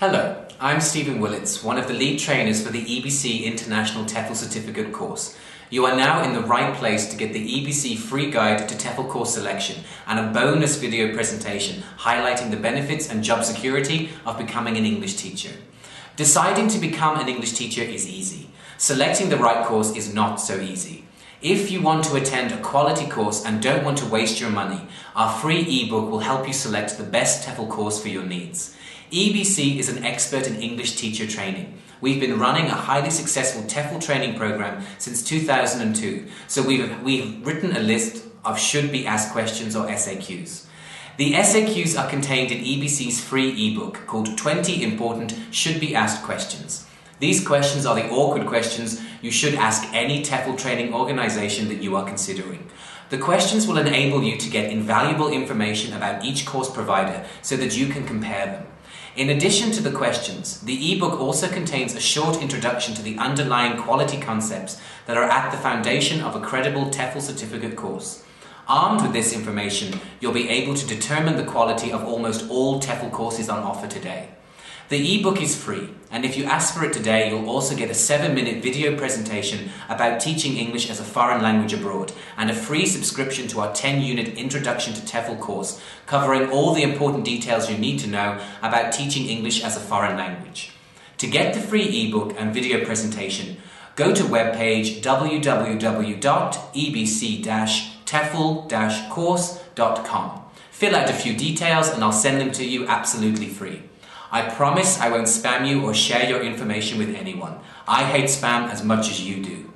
Hello, I'm Stephen Willits, one of the lead trainers for the EBC International TEFL Certificate course. You are now in the right place to get the EBC free guide to TEFL course selection and a bonus video presentation highlighting the benefits and job security of becoming an English teacher. Deciding to become an English teacher is easy. Selecting the right course is not so easy. If you want to attend a quality course and don't want to waste your money, our free ebook will help you select the best TEFL course for your needs. EBC is an expert in English teacher training. We've been running a highly successful TEFL training program since 2002, so we've written a list of should-be-asked questions or SAQs. The SAQs are contained in EBC's free ebook called 20 Important Should-Be-Asked Questions. These questions are the awkward questions you should ask any TEFL training organisation that you are considering. The questions will enable you to get invaluable information about each course provider so that you can compare them. In addition to the questions, the ebook also contains a short introduction to the underlying quality concepts that are at the foundation of a credible TEFL certificate course. Armed with this information, you'll be able to determine the quality of almost all TEFL courses on offer today. The ebook is free, and if you ask for it today, you'll also get a 7-minute video presentation about teaching English as a foreign language abroad and a free subscription to our 10-unit Introduction to TEFL course, covering all the important details you need to know about teaching English as a foreign language. To get the free ebook and video presentation, go to webpage www.ebc-tefl-course.com. Fill out a few details and I'll send them to you absolutely free. I promise I won't spam you or share your information with anyone. I hate spam as much as you do.